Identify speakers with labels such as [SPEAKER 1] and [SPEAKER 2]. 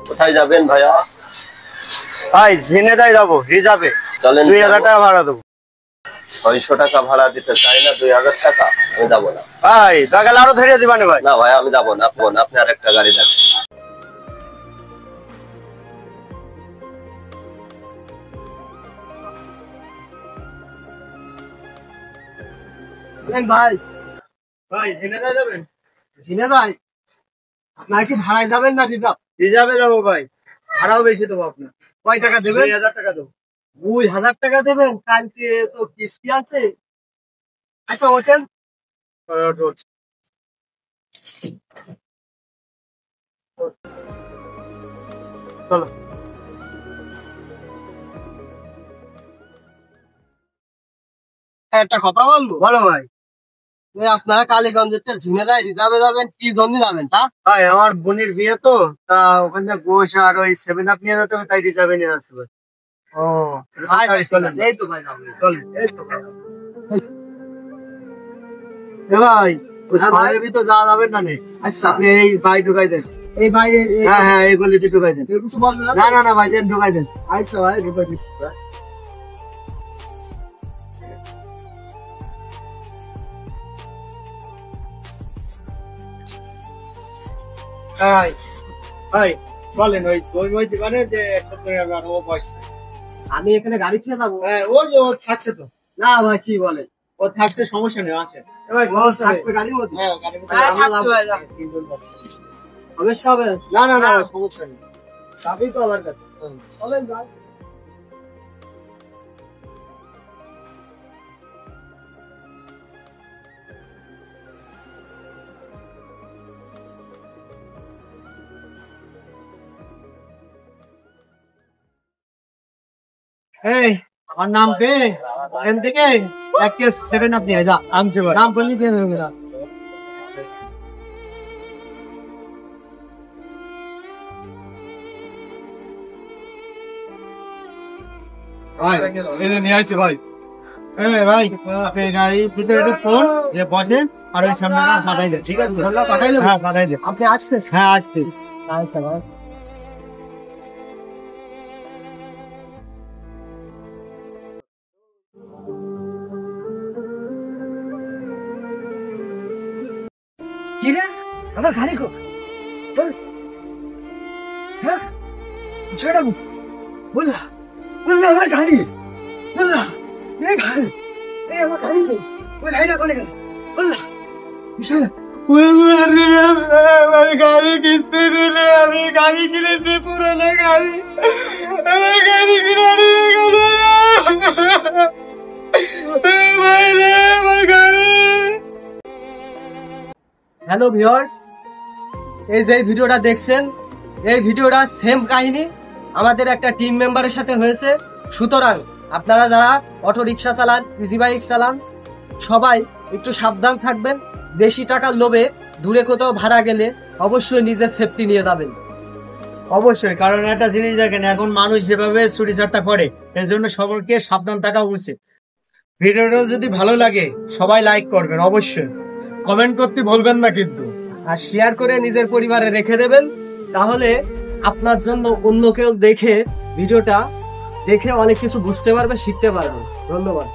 [SPEAKER 1] কোথায় যাবেন ভাইয়া?
[SPEAKER 2] ভাই ঝিনেদায় যাবো রিজার্ভে।
[SPEAKER 1] চলেন।
[SPEAKER 2] 2000 টাকা ভাড়া দেবো।
[SPEAKER 1] 600 টাকা ভাড়া দিতে চাই না, 2000 টাকা। আমি যাবো না
[SPEAKER 2] ভাই, টাকা আরো ধরিয়ে দিবানে ভাই।
[SPEAKER 1] না ভাই আমি যাবো না, আপনি আরেকটা গাড়ি দেখেন।
[SPEAKER 2] ভাই ভাই ঝিনেদায় যাবেন?
[SPEAKER 3] ঝিনেদায় আপনার কি ভাড়ায় যাবেন না রিজার্ভ?
[SPEAKER 2] রিজার্ভে যাবো ভাই, ভাড়াও বেশি দেবো আপনার।
[SPEAKER 3] কয় টাকা দেবেন?
[SPEAKER 2] 2000 টাকা দেবো।
[SPEAKER 3] 2000 টাকা দেবেন? কালকে তো কিস্তি আছে। আচ্ছা ওঠেন।
[SPEAKER 2] চলো।
[SPEAKER 3] একটা কথা বলবো?
[SPEAKER 2] বলো ভাই।
[SPEAKER 3] আপনারা কালীগঞ্জের ঝিনেদায় রিজার্ভে যাবেন, কি জন্য যাবেন তা?
[SPEAKER 2] ভাই আমার বোনের বিয়ে তো, তা ওখান থেকে গোশ আর ওই 7 আপ নিয়ে যেতে হবে, তাই রিজার্ভে নিয়ে আসছে ভাই।
[SPEAKER 3] ও
[SPEAKER 2] চলেন।
[SPEAKER 3] এই তো ভাই
[SPEAKER 2] চলেন। ভাই সাহেবি তো যাওয়া যাবে না নে।
[SPEAKER 3] আচ্ছা
[SPEAKER 2] আপনি এই ভাই ঢুকাই দেন।
[SPEAKER 3] এই ভাই
[SPEAKER 2] হ্যাঁ হ্যাঁ এই গলিতে ঢুকাই দেন।
[SPEAKER 3] কিছু বলবেন
[SPEAKER 2] না না না ভাই দেন, ঢুকাই দেন।
[SPEAKER 3] আচ্ছা ভাই ঢুকাই দিচ্ছি।
[SPEAKER 2] ভাই ভাই চলেন, ওই দোকানে যে 70 ও বসছে।
[SPEAKER 3] আমি এখানে গাড়ি ছেড়ে যাবো?
[SPEAKER 2] হ্যাঁ ওই যে ও থাকছে তো।
[SPEAKER 3] না ভাই কি বলে,
[SPEAKER 2] ও থাকছে, সমস্যা নেই, আছে।
[SPEAKER 3] এবার থাকবে গাড়ির মধ্যে?
[SPEAKER 2] হ্যাঁ গাড়ির মধ্যে
[SPEAKER 3] হ্যাঁ,
[SPEAKER 2] আমরা
[SPEAKER 3] থাকছে ভাই,
[SPEAKER 2] লাভ- তিনজন বসছে।
[SPEAKER 3] সমস্যা হবে?
[SPEAKER 2] না না না সমস্যা নেই।
[SPEAKER 3] চাবি তো আমার কাছে। চলেন ভাই।
[SPEAKER 2] এই আমার নাম পে এখান থেকে 1 কেস 7 আপ নিয়ে যা, আনছে ভাই।
[SPEAKER 3] নাম বললি দিয়ে দেবে না?
[SPEAKER 2] ভাই এই যে নিয়ে আসছে ভাই। এই ভাই আপনি গাড়ির ভিতরে একটা ফোন যে বসেন আর ওই সামনে পাঠাই দেন, ঠিক আছে?
[SPEAKER 3] পাঠাই দেবো?
[SPEAKER 2] হ্যাঁ পাঠাই দেন।
[SPEAKER 3] আপনি আসছেন?
[SPEAKER 2] হ্যাঁ আসছি।
[SPEAKER 3] আচ্ছা ভাই। কি রে, আমার গাড়ি কো? হ্যাঁ ছেড়ে বললা বললা আমার গাড়ি, বললা এই গাড়ি, এই আমার গাড়ি কো? ওই ভাইটা বলে গেল বললা বিষয়।
[SPEAKER 2] আমার গাড়ি কিস্তি দিলে, আমি গাড়ি কিনেছি পুরোনো গাড়ি, আমার গাড়ি কিনে নিয়ে গেল। ভাই রে আমার গাড়ি।
[SPEAKER 3] হ্যালো ভিউয়ার্স, এই যে ভিডিওটা দেখছেন, এই ভিডিওটা সেম কাহিনী আমাদের একটা টিম মেম্বারের সাথে হয়েছে। সুতরাং আপনারা যারা অটো রিক্সা চালান, ইজি বাইক চালান, সবাই একটু সাবধান থাকবেন। বেশি টাকার লোভে দূরে কোথাও ভাড়া গেলে অবশ্যই নিজের সেফটি নিয়ে যাবেন।
[SPEAKER 2] অবশ্যই, কারণ একটা জিনিস দেখেন, এখন মানুষ যেভাবে চুরি চারটা করে, এই জন্য সকলকে সাবধান থাকা উচিত। ভিডিওটা যদি ভালো লাগে সবাই লাইক করবেন, অবশ্যই কমেন্ট করতে ভুলবেন না কিন্তু।
[SPEAKER 3] আর শেয়ার করে নিজের পরিবারে রেখে দেবেন, তাহলে আপনার জন্য অন্য কেউ দেখে ভিডিওটা দেখে অনেক কিছু বুঝতে পারবে, শিখতে পারবে। ধন্যবাদ।